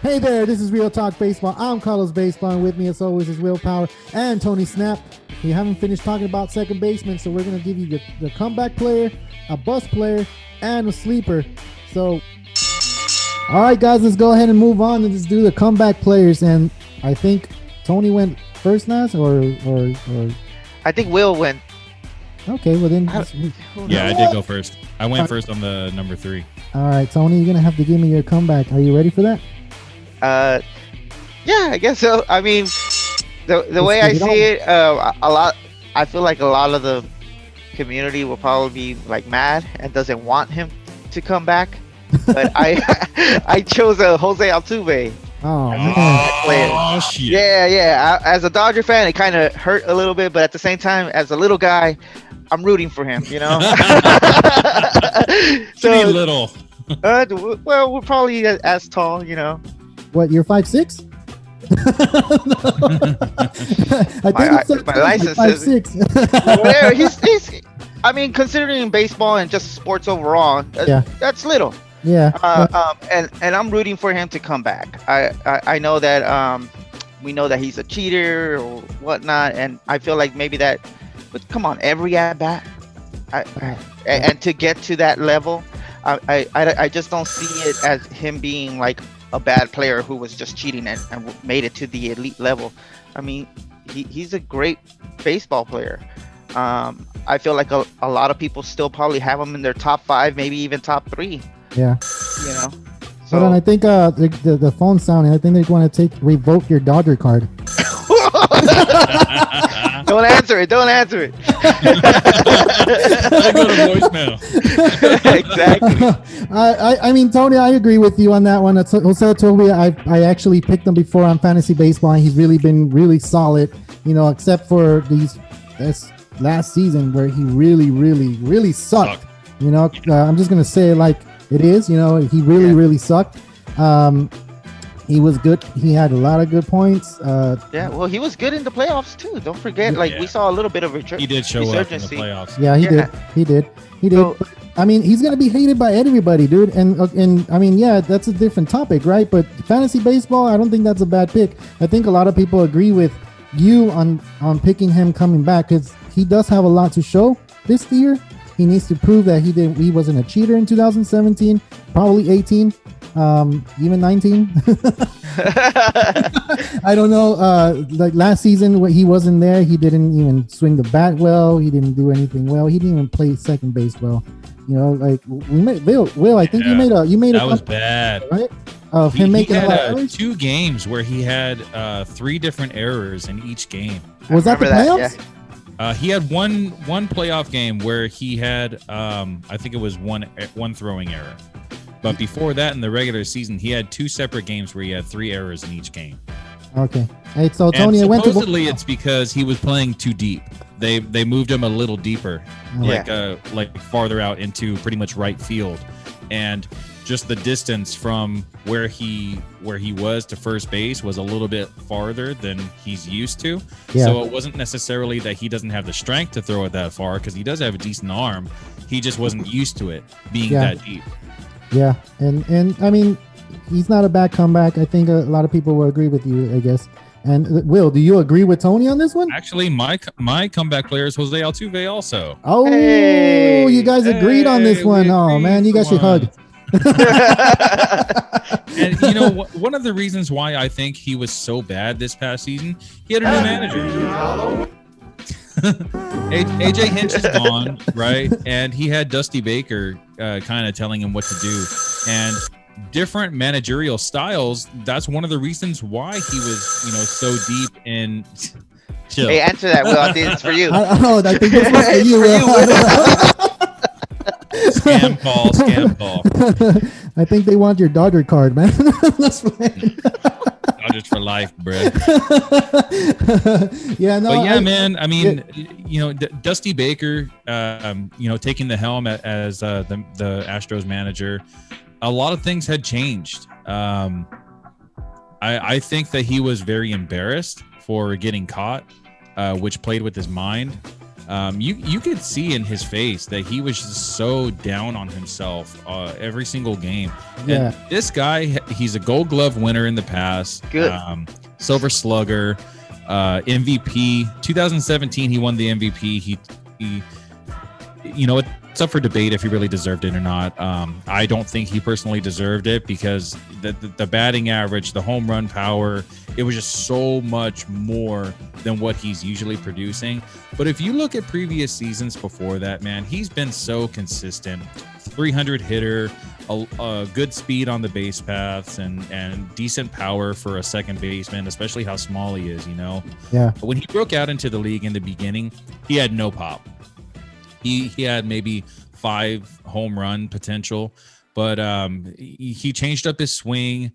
Hey there, this is Real Talk Baseball. I'm Carlos Baseball, and with me as always is WillPower and Tony Snap. We haven't finished talking about second baseman, so we're going to give you the comeback player, a bust player, and a sleeper. So, all right, guys, let's go ahead and move on and just do the comeback players. And I think Tony went first last, or I think Will went. Okay, well then. Yeah, I did go first. I went first on the number 3. All right, Tony, you're going to have to give me your comeback. Are you ready for that? Yeah, I guess so. I mean, the way I see it, I feel like a lot of the community will probably be like mad and doesn't want him to come back. But I chose Jose Altuve. Oh man! Oh shit! Yeah. As a Dodger fan, it kind of hurt a little bit, but at the same time, as a little guy, I'm rooting for him. You know. So little. Well, we're probably as tall. You know. What? You're 5'6"? My license says 5'6". Well, he's. I mean, considering baseball and just sports overall, that's little. Yeah. And I'm rooting for him to come back. I know that we know that he's a cheater or whatnot, and I feel like maybe that. But come on, every at bat, and to get to that level, I just don't see it as him being like a bad player who was just cheating and made it to the elite level. I mean, he's a great baseball player. I feel like a lot of people still probably have him in their top 5, maybe even top 3. Yeah. You know. So then I think the phone's sounding. I think they're going to revoke your Dodger card. Don't answer it. Don't answer it. I go to voicemail. Exactly. I mean, Tony, I agree with you on that one. Jose Altuve, I actually picked him before on fantasy baseball, and he's really been really solid. You know, except for this last season where he really sucked. You know, I'm just gonna say it like it is. You know, he really sucked. He was good. He had a lot of good points. Well, he was good in the playoffs too. Don't forget, we saw a little bit of he did show up in the playoffs. Yeah, he did. So, I mean, he's gonna be hated by everybody, dude. And I mean, yeah, that's a different topic, right? But fantasy baseball, I don't think that's a bad pick. I think a lot of people agree with you on picking him coming back because he does have a lot to show this year. He needs to prove that he wasn't a cheater in 2017, probably 18. Even 19. I don't know. Like last season, when he wasn't there, he didn't even swing the bat well. He didn't do anything well. He didn't even play second base well. You know, like we made Will. I think you made that was bad, right? Of him making he a lot had of 2 games where he had 3 different errors in each game. Was that the playoffs? He had one playoff game where he had I think it was one throwing error. But before that, in the regular season, he had 2 separate games where he had 3 errors in each game. Okay. Hey, so Tony, supposedly it's because he was playing too deep. They moved him a little deeper, like farther out into pretty much right field, and just the distance from where he was to first base was a little bit farther than he's used to. Yeah. So it wasn't necessarily that he doesn't have the strength to throw it that far, because he does have a decent arm. He just wasn't used to it being that deep. Yeah, and I mean, he's not a bad comeback. I think a lot of people will agree with you, I guess. And Will, do you agree with Tony on this one? Actually, my comeback player is Jose Altuve also. Oh, you guys agreed on this one. Oh, man, you guys should hug. And you know, one of the reasons why I think he was so bad this past season, he had a new manager. AJ Hinch is gone, right? And he had Dusty Baker kind of telling him what to do. And different managerial styles, that's one of the reasons why he was, so deep in... Chill. Hey, answer that, Will. I think it's for you. I think this was for you, Will. Scam call. I think they want your Dodger card, man. That's right. Dodgers for life, bro. Yeah, no. But yeah, man. I mean, Dusty Baker, taking the helm as the Astros manager, a lot of things had changed. I think that he was very embarrassed for getting caught, which played with his mind. you could see in his face that he was just so down on himself every single game. Yeah. And this guy, he's a Gold Glove winner in the past. Good. Silver Slugger, MVP. 2017, he won the MVP. He it's up for debate if he really deserved it or not. I don't think he personally deserved it because the batting average, the home run power, it was just so much more than what he's usually producing. But if you look at previous seasons before that, man, he's been so consistent. 300 hitter, a good speed on the base paths, and decent power for a second baseman, especially how small he is, Yeah. But when he broke out into the league in the beginning, he had no pop. He had maybe 5 home run potential, but he changed up his swing.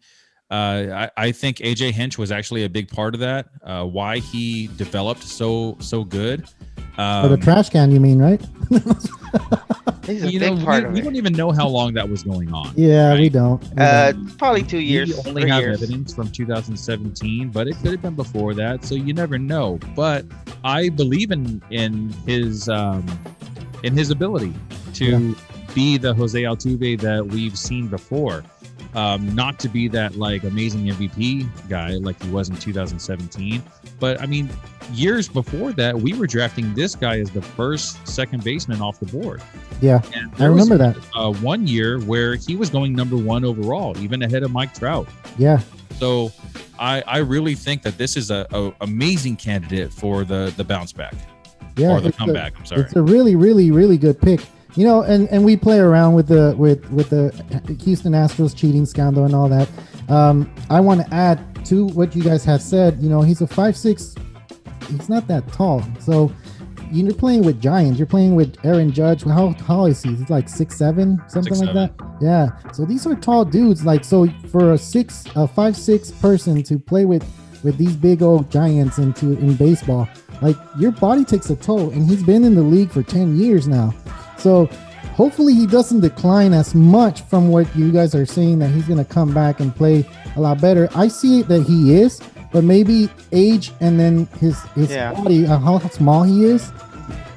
I think AJ Hinch was actually a big part of that. Why he developed so good. For the trash can, you mean, right? He's a big part of it. We don't even know how long that was going on. Yeah, right? We don't. Probably 2 years. We only have evidence from 2017, but it could have been before that, so you never know. But I believe in his ability to be the Jose Altuve that we've seen before. Not to be that like amazing MVP guy like he was in 2017, but I mean, years before that, we were drafting this guy as the first second baseman off the board. Yeah, and I remember that. 1 year where he was going number 1 overall, even ahead of Mike Trout. Yeah. So I really think that this is a amazing candidate for the bounce back. Yeah, or the comeback. I'm sorry. It's a really, really, really good pick. And we play around with the Houston Astros cheating scandal and all that. I want to add to what you guys have said. He's a 5'6". He's not that tall. So you're playing with giants. You're playing with Aaron Judge. How tall is he? He's like 6'7", something 6'7". like that. Yeah. So these are tall dudes. Like, so for a 5'6" person to play with these big old giants in baseball, like, your body takes a toll. And he's been in the league for 10 years now. So hopefully he doesn't decline as much from what you guys are saying, that he's going to come back and play a lot better. I see that he is, but maybe age and then his body, how small he is,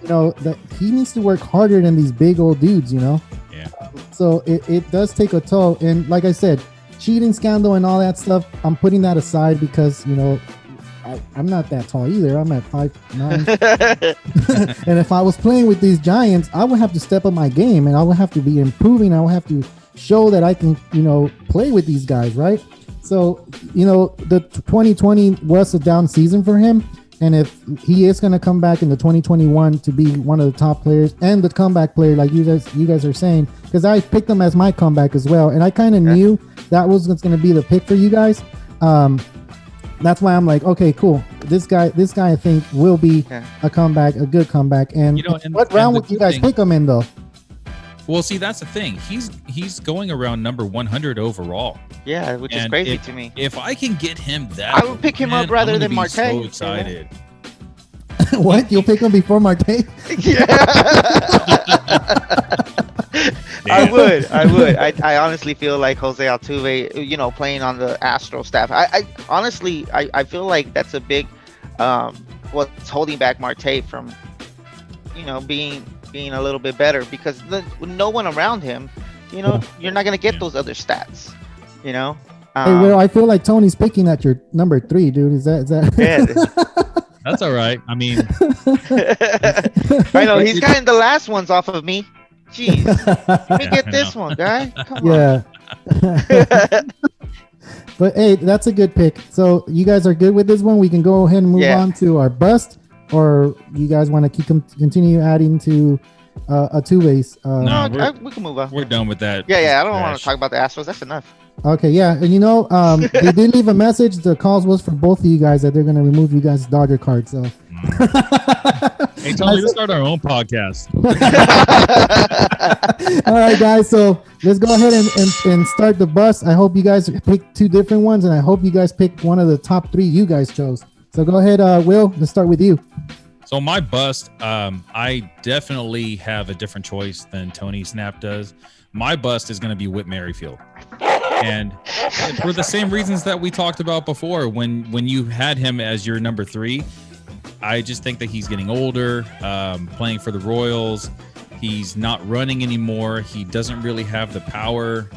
that he needs to work harder than these big old dudes, Yeah. So it does take a toll. And like I said, cheating scandal and all that stuff, I'm putting that aside because, I'm not that tall either. I'm at 5'9". And if I was playing with these giants, I would have to step up my game and I would have to be improving. I would have to show that I can, play with these guys, right? So, the 2020 was a down season for him. And if he is going to come back in the 2021 to be one of the top players and the comeback player, like you guys are saying, because I picked him as my comeback as well. And I kind of knew that was going to be the pick for you guys. That's why I'm like, okay, cool. This guy, I think will be a comeback, a good comeback. And what round would you guys pick him in, though? Well, see, that's the thing. He's going around number 100 overall. Yeah, which is crazy to me. If I can get him that, I would pick him up rather than Marte. So excited. What? You'll pick him before Marte? Yeah. I would. I honestly feel like Jose Altuve, playing on the Astro staff. I honestly feel like that's a big what's holding back Marte from, being a little bit better, because with no one around him, you're not gonna get those other stats. Hey, well, I feel like Tony's picking at your number 3, dude. Is that? Yeah. That's all right. I mean, I know he's gotten the last ones off of me. Jeez, let me get this one, guy. Come on. But hey, that's a good pick. So you guys are good with this one. We can go ahead and move on to our bust, or you guys want to continue adding to a two-ways? No, we can move on. We're done with that. Yeah. I don't want to talk about the Astros. That's enough. Okay, yeah, and they did leave a message. The calls was for both of you guys that they're going to remove you guys' Dodger card. So, hey, Tony, let's start our own podcast. All right, guys. So let's go ahead and start the bust. I hope you guys picked 2 different ones, and I hope you guys picked one of the top 3 you guys chose. So go ahead, Will. Let's start with you. So my bust, I definitely have a different choice than Tony Snap does. My bust is going to be Whit Merrifield. And for the same reasons that we talked about before, when you had him as your number 3, I just think that he's getting older, playing for the Royals. He's not running anymore. He doesn't really have the power.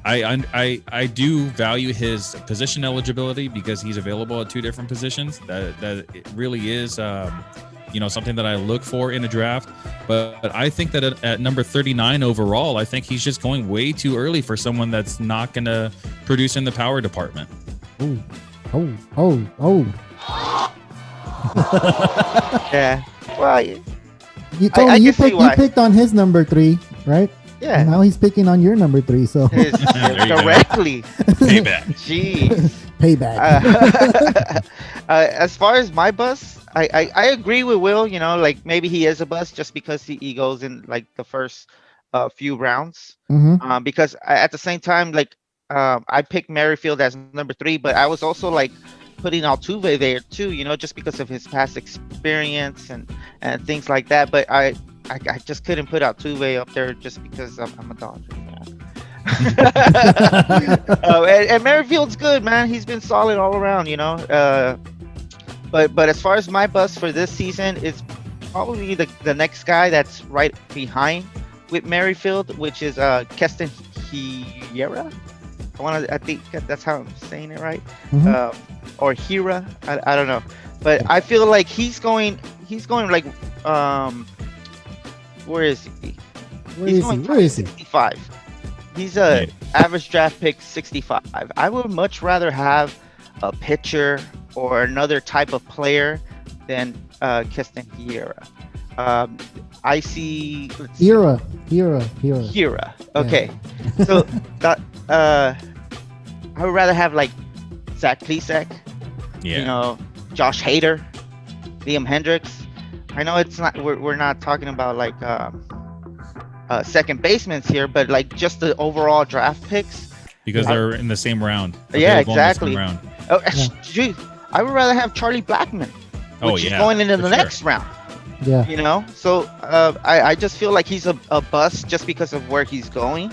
I do value his position eligibility because he's available at 2 different positions. That it really is, something that I look for in a draft. But I think that at number 39 overall, I think he's just going way too early for someone that's not going to produce in the power department. Oh. Yeah. Well, you picked on his number 3, right? Yeah. And now he's picking on your number 3. So directly. Payback. Jeez. Payback. As far as my bust, I agree with Will. Like maybe he is a bust just because he goes in like the first few rounds. Mm-hmm. Because at the same time, like I picked Merrifield as number 3, but I was also like putting Altuve there too. Just because of his past experience and things like that. But I just couldn't put Altuve up there just because I'm a Dodger fan. And Merrifield's good, man. He's been solid all around, But as far as my bust for this season, it's probably the next guy that's right behind with Merrifield, which is Keston Hiura. I think that's how I'm saying it right, or Hira. I don't know, but I feel like he's going like where is he? Where is he? 65. He's a average draft pick 65. I would much rather have a pitcher or another type of player than Keston Hiura. I see Hira. Okay. Yeah. So that I would rather have like Zach Plesac, Josh Hader, Liam Hendricks. I know it's not we're not talking about like second basemen here, but like just the overall draft picks because they're in the same round. Yeah, exactly. Round. Geez, I would rather have Charlie Blackmon, which is going into the next round. Yeah. So I just feel like he's a bust just because of where he's going,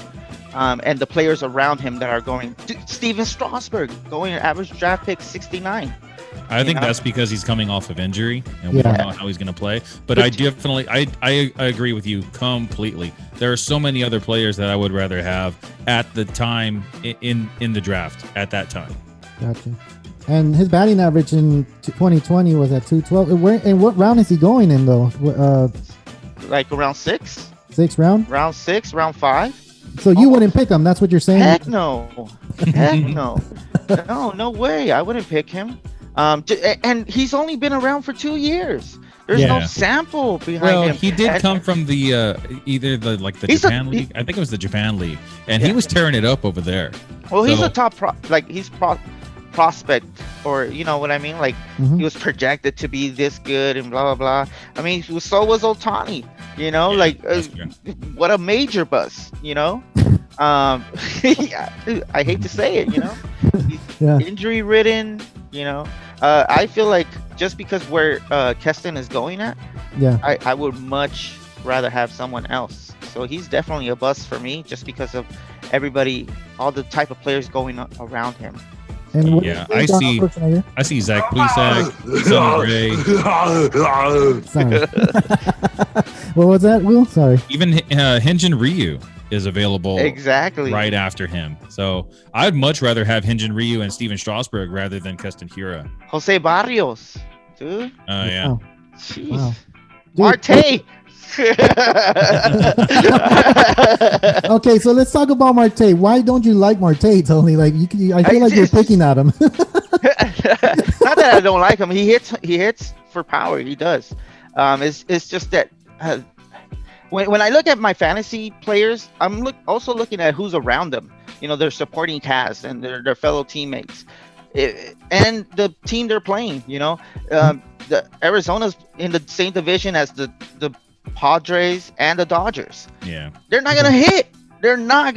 and the players around him that are going. Steven Strasburg going average draft pick 69. I think that's because he's coming off of injury, and we don't know how he's going to play. But I definitely, I agree with you completely. There are so many other players that I would rather have at the time in the draft at that time. Gotcha. And his batting average in 2020 was at 212. And what round is he going in though? Like around 6. 6th round. Round 6, round 5. So you wouldn't pick him? That's what you're saying? Heck no. Heck no. No way. I wouldn't pick him. And he's only been around for 2 years. There's no sample behind him. He did come from the either the Japan League. I think it was the Japan League, and he was tearing it up over there. Well, he's a top prospect, or you know what I mean. Like he was projected to be this good and blah blah blah. I mean, so was Ohtani. What a major bust. I hate to say it. He's injury ridden. I feel like just because where Keston is going at, I would much rather have someone else. So he's definitely a bust for me, just because of everybody, all the type of players going around him. And I see Zach Plesac, Sonny Gray. Sorry. What was that, Will? Sorry. Even Hyun-Jin Ryu is available right after him. So I'd much rather have Hyun-Jin Ryu and Steven Strasburg rather than Keston Hiura. Jose Barrios, dude. Oh, yeah. Wow. Jeez. Wow. Marte. Okay, so let's talk about Marte. Why don't you like Marte, Tony? Like I feel like you're picking at him. Not that I don't like him. He hits for power. He does. It's just that when I look at my fantasy players, I'm also looking at who's around them. Their supporting cast and their fellow teammates, and the team they're playing. The Arizona's in the same division as the Padres and the Dodgers. Yeah, they're not gonna hit. They're not.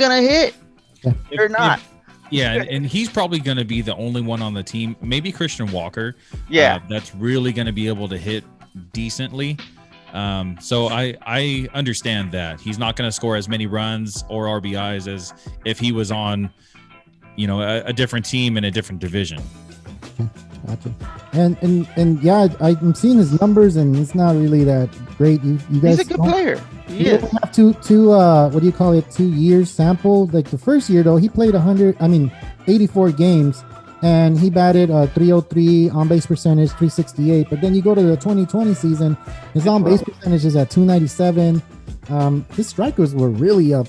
And he's probably going to be the only one on the team. Maybe Christian Walker. That's really going to be able to hit decently. So I understand that he's not going to score as many runs or RBIs as if he was on, a different team in a different division. Gotcha. And yeah, I'm seeing his numbers, and it's not really that great. You guys, he's a good player. He you is. don't have two what do you call it? 2 years sample. Like the first year though, he played 84 games, and he batted 303, on base percentage 368. But then you go to the 2020 season, his on base percentage is at 297. His strikers were really up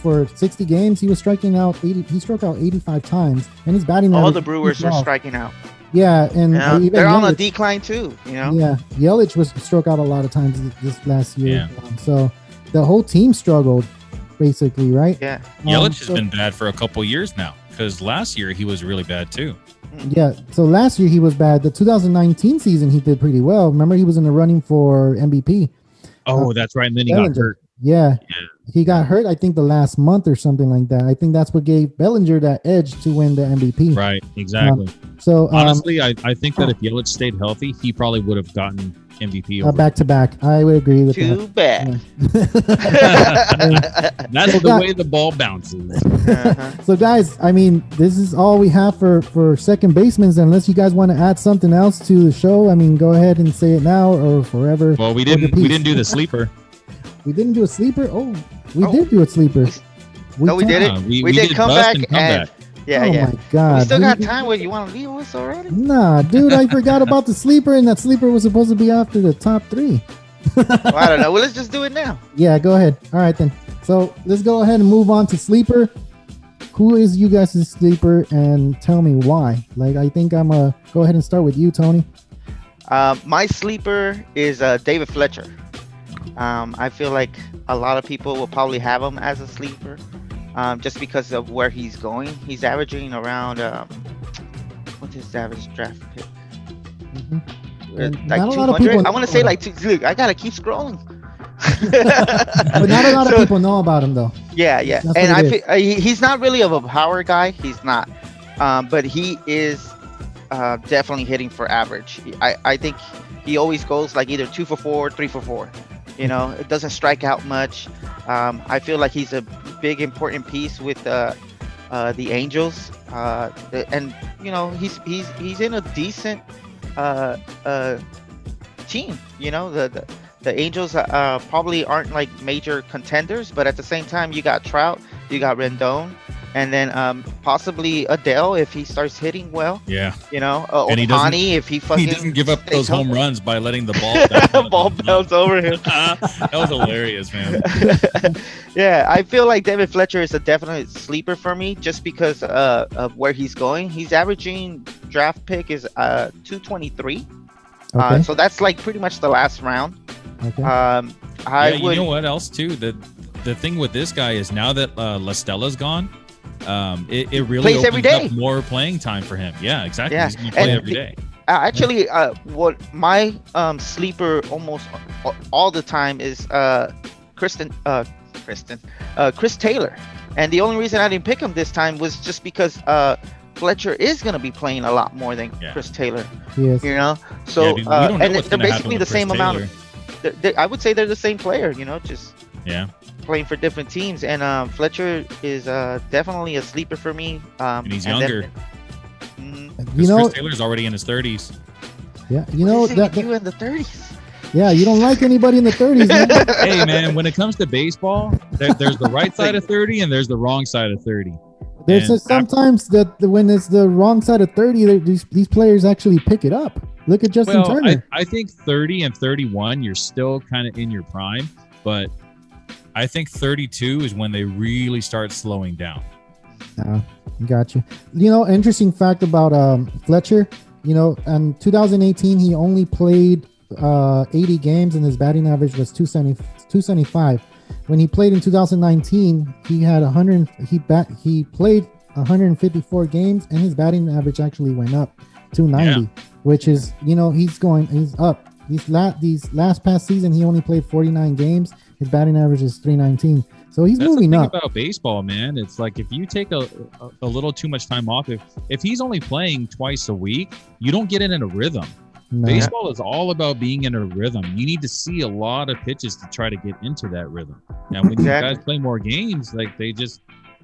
for 60 games. He was striking out 80. He struck out 85 times, and his batting. All the Brewers were striking out. Yeah, and even they're on a decline too. Yeah, Yelich was struck out a lot of times this last year. Yeah. So the whole team struggled, basically, right? Yeah. Yelich has been bad for a couple years now, because last year he was really bad too. Yeah, so last year he was bad. The 2019 season he did pretty well. Remember, he was in the running for MVP. Oh, that's right. And then he got hurt. Yeah, he got hurt, I think, the last month or something like that. I think that's what gave Bellinger that edge to win the MVP. Right, exactly. So honestly, I think that if Yelich stayed healthy, he probably would have gotten MVP over. Back to back. I would agree with Too bad. That's the way the ball bounces. So guys, I mean, this is all we have for second basemen. Unless you guys want to add something else to the show, I mean, go ahead and say it now or forever. Well, we didn't do the sleeper. We didn't do a sleeper. We did do a sleeper. We did it. We did comeback and yeah. My God. We still got time. Where you want to leave us already? Nah, dude, I forgot about the sleeper, and that sleeper was supposed to be after the top 3. Well, I don't know. Well, let's just do it now. Yeah, go ahead. All right, then. So let's go ahead and move on to sleeper. Who is you guys' sleeper, and tell me why? Like, I think I'm going to go ahead and start with you, Tony. My sleeper is David Fletcher. I feel like a lot of people will probably have him as a sleeper, just because of where he's going. He's averaging around what's his average draft pick? Like 200. I want to say like look, I gotta keep scrolling. But not a lot of people know about him though. Yeah. And I feel, he's not really of a power guy. He's not, but he is definitely hitting for average. I think he always goes like either 2 for 4, 3 for 4. It doesn't strike out much. I feel like he's a big important piece with the Angels, and he's in a decent team. The Angels probably aren't like major contenders, but at the same time, you got Trout, you got Rendon, and then possibly Adele if he starts hitting well. Yeah. And Ohtani if he doesn't give up those home runs by letting the ball bounce over him. That was hilarious, man. Yeah, I feel like David Fletcher is a definite sleeper for me just because of where he's going. He's averaging draft pick is 223. Okay. So that's like pretty much the last round. Okay. You know what else too? The thing with this guy is now that La Stella's gone, it really plays every day. Up more playing time for him. Yeah, exactly. Yeah. He's gonna play every day. Actually, what my sleeper almost all the time is Chris Taylor, and the only reason I didn't pick him this time was just because Fletcher is going to be playing a lot more than Chris Taylor. Yes. So and they're basically the same Taylor. amount. I would say they're the same player. Just playing for different teams, and Fletcher is definitely a sleeper for me. And he's younger. Chris Taylor's already in his 30s. Yeah, you in the 30s. Yeah, you don't like anybody in the 30s, man. Hey, man, when it comes to baseball, there's the right side of 30 and there's the wrong side of 30. There's sometimes that when it's the wrong side of 30, these players actually pick it up. Look at Justin Turner. I think 30 and 31, you're still kind of in your prime, but I think 32 is when they really start slowing down. Got you. Interesting fact about Fletcher, in 2018, he only played 80 games and his batting average was 275. When he played in 2019, he played 154 games and his batting average actually went up 290, which is, he's up. These last past season, he only played 49 games. His batting average is 319. So he's moving up. About baseball, man, it's like if you take a little too much time off, if he's only playing twice a week, you don't get in a rhythm. No. Baseball is all about being in a rhythm. You need to see a lot of pitches to try to get into that rhythm. Now, when you guys play more games, like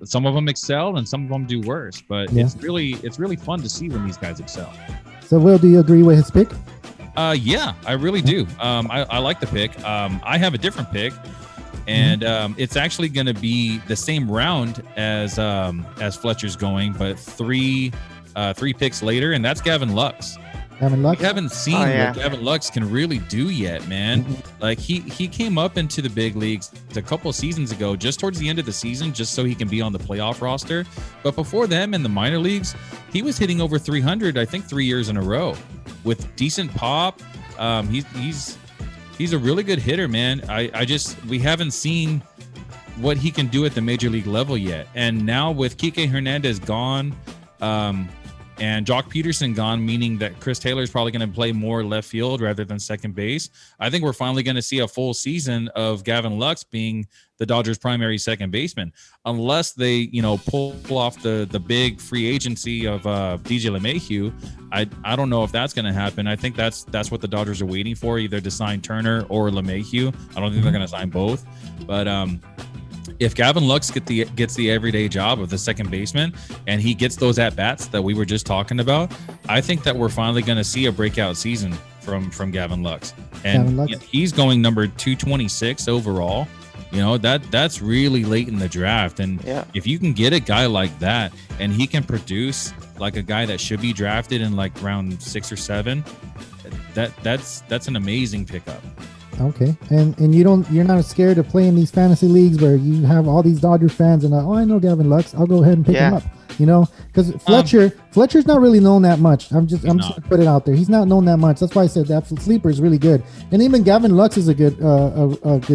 some of them excel and some of them do worse. But it's really fun to see when these guys excel. So, Will, do you agree with his pick? Yeah, I really do. I like the pick. I have a different pick, and it's actually going to be the same round as Fletcher's going, but three picks later, and that's Gavin Lux. Gavin Lux? We haven't seen what Gavin Lux can really do yet, man. Like he came up into the big leagues a couple of seasons ago, just towards the end of the season, just so he can be on the playoff roster. But before them in the minor leagues, he was hitting over 300, I think 3 years in a row with decent pop. He's a really good hitter, man. We haven't seen what he can do at the major league level yet. And now with Kike Hernandez gone, and Jock Peterson gone, meaning that Chris Taylor is probably going to play more left field rather than second base. I think we're finally going to see a full season of Gavin Lux being the Dodgers' primary second baseman, unless they, pull off the big free agency of DJ LeMahieu. I don't know if that's going to happen. I think that's what the Dodgers are waiting for, either to sign Turner or LeMahieu. I don't think they're going to sign both, but if Gavin Lux gets the everyday job of the second baseman and he gets those at bats that we were just talking about, I think that we're finally going to see a breakout season from Gavin Lux. And he's going number 226 overall. That's really late in the draft. And if you can get a guy like that and he can produce like a guy that should be drafted in like round 6 or 7, that's an amazing pickup. Okay, and you're not scared to play in these fantasy leagues where you have all these Dodger fans and I know Gavin Lux, I'll go ahead and pick him up. Because Fletcher's not really known that much. I'm just gonna put it out there. He's not known that much. That's why I said that sleeper is really good. And even Gavin Lux is a good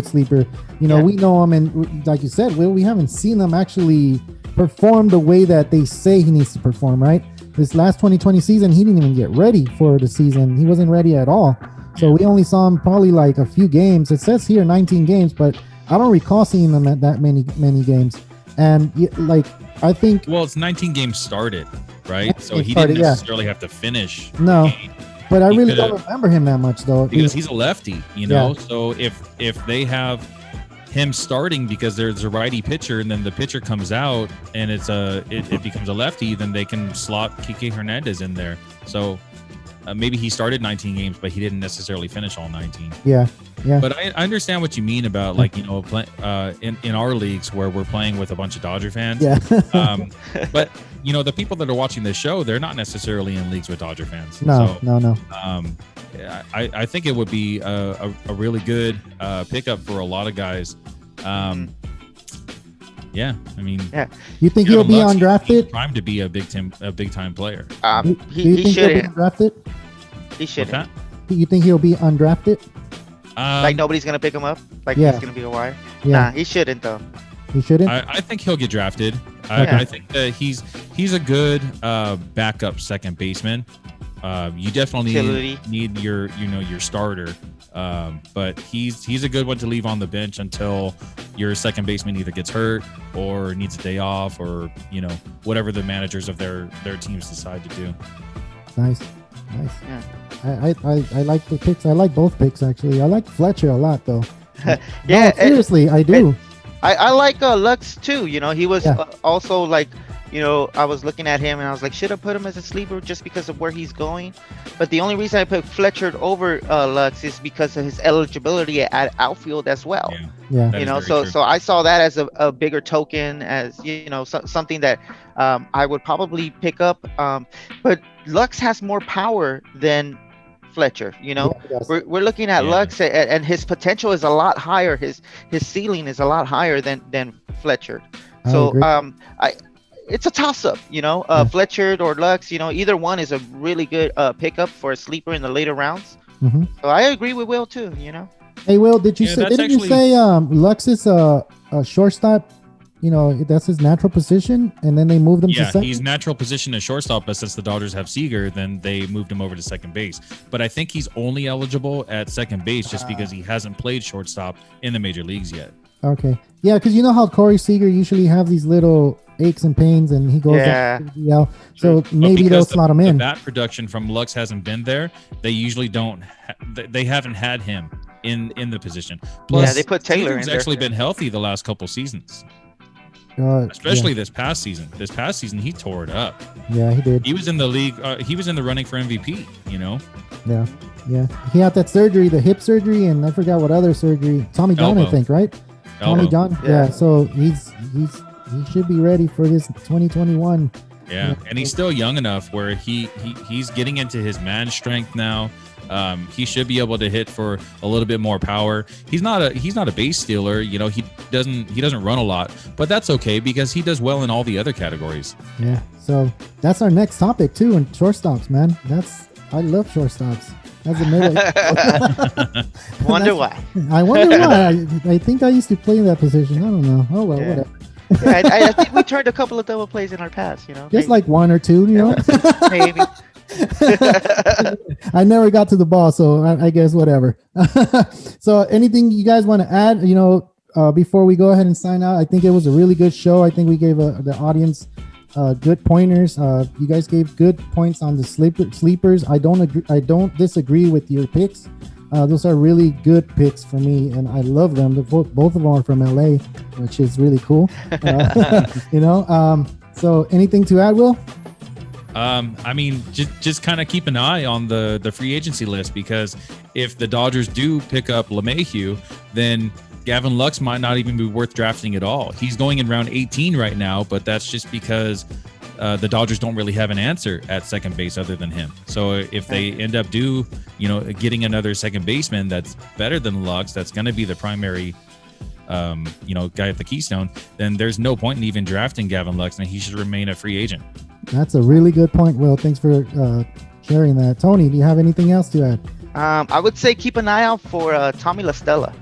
sleeper. We know him, and like you said, we haven't seen him actually perform the way that they say he needs to perform. Right? This last 2020 season, he didn't even get ready for the season. He wasn't ready at all. So we only saw him probably like a few games. It says here 19 games, but I don't recall seeing him at that many games. And I think, well, it's 19 games started, right? So he didn't necessarily have to finish. No, but I really don't remember him that much though, because he's a lefty. So if they have him starting because there's a righty pitcher and then the pitcher comes out and it becomes a lefty, then they can slot Kike Hernandez in there. So. Maybe he started 19 games, but he didn't necessarily finish all 19. Yeah. But I understand what you mean about in our leagues where we're playing with a bunch of Dodger fans. Yeah. But the people that are watching this show, they're not necessarily in leagues with Dodger fans. No. I think it would be a really good pickup for a lot of guys. Yeah, I mean, You think he'll be undrafted? Prime to be a big time player. He shouldn't. He shouldn't. You think he'll be undrafted? Like nobody's gonna pick him up. Like he's gonna be a wire. Yeah. Nah, he shouldn't though. He shouldn't. I think he'll get drafted. I think that he's a good backup second baseman. You definitely need your starter. But he's a good one to leave on the bench until your second baseman either gets hurt or needs a day off or whatever the managers of their teams decide to do. Nice. Yeah. I like the picks. I like both picks actually. I like Fletcher a lot though. Yeah, no, seriously, I do. I like Lux too. He was also like. I was looking at him and I was like, should I put him as a sleeper just because of where he's going? But the only reason I put Fletcher over Lux is because of his eligibility at outfield as well. Yeah. So I saw that as a bigger token, as something that I would probably pick up. But Lux has more power than Fletcher. We're looking at Lux and his potential is a lot higher. His ceiling is a lot higher than Fletcher. So it's a toss-up, Fletcher or Lux, either one is a really good pickup for a sleeper in the later rounds. Mm-hmm. So I agree with Will too, Hey, Will, didn't you say Lux is a shortstop? That's his natural position, and then they moved him to second? Yeah, he's natural position as shortstop, but since the Dodgers have Seager, then they moved him over to second base. But I think he's only eligible at second base just because he hasn't played shortstop in the major leagues yet. Okay. Yeah, because you know how Corey Seager usually have these little aches and pains and he goes up to the DL. So maybe they'll slot him in. The bat production from Lux hasn't been there. They usually don't. They haven't had him in the position. Plus, they put Taylor in Seager's there. actually been healthy the last couple seasons. Especially this past season. This past season, he tore it up. Yeah, he did. He was in the league. He was in the running for MVP. You know. Yeah. Yeah. He had that surgery, the hip surgery, and I forgot what other surgery. Tommy John, I think, right? Tommy John. Yeah. So he should be ready for this 2021. Yeah, and he's still young enough where he's getting into his man strength now. He should be able to hit for a little bit more power. He's not a base stealer, you know. He doesn't run a lot, but that's okay because he does well in all the other categories. Yeah. So that's our next topic too, and shortstops, man. I love shortstops. That's a middle. Wonder why? I wonder why. I think I used to play that position. I don't know. Oh well, whatever. Yeah, I think we turned a couple of double plays in our past, you know. Just like one or two, you know. Maybe. I never got to the ball, so I guess whatever. So anything you guys want to add, you know, before we go ahead and sign out? I think it was a really good show. I think we gave the audience good pointers. You guys gave good points on the sleepers. I don't disagree with your picks. Those are really good picks for me, and I love them. Both of them are from LA, which is really cool. You know. So anything to add, Will? I mean, just kind of keep an eye on the free agency list, because if the Dodgers do pick up LeMahieu, then Gavin Lux might not even be worth drafting at all. He's going in round 18 right now, but that's just because the Dodgers don't really have an answer at second base other than him. So if they end up getting another second baseman that's better than Lux, that's going to be the primary guy at the Keystone, then there's no point in even drafting Gavin Lux, and he should remain a free agent. That's a really good point, Will. Thanks for sharing that. Tony, do you have anything else to add? I would say keep an eye out for Tommy La Stella.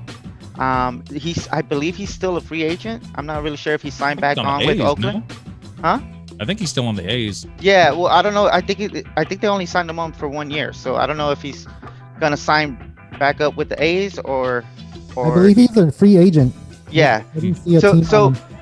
I believe he's still a free agent. I'm not really sure if he signed back on with Oakland. No? Huh? I think he's still on the A's. Yeah, well, I don't know. I think they only signed him on for 1 year, so I don't know if he's gonna sign back up with the A's or. I believe he's a free agent. Yeah.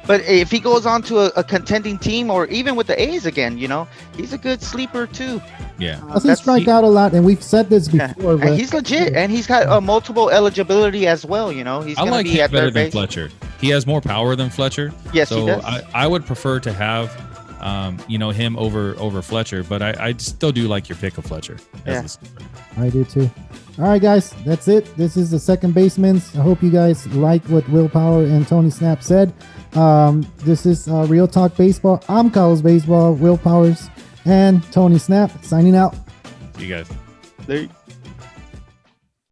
But if he goes on to a contending team, or even with the A's again, you know, he's a good sleeper too. Yeah. Doesn't strike out a lot, and we've said this before. And he's legit, and he's got multiple eligibility as well. You know, he's I gonna like be him at better third than base. Fletcher. He has more power than Fletcher. Yes, so he does. I would prefer to have him over Fletcher, but I still do like your pick of Fletcher. I do too. All right, guys, that's it. This is the Second Basemans. I hope you guys like what WillPower and Tony Snap said. This is Real Talk Baseball. I'm Carlos Baseball, Will Powers, and Tony Snap signing out. See you guys. There.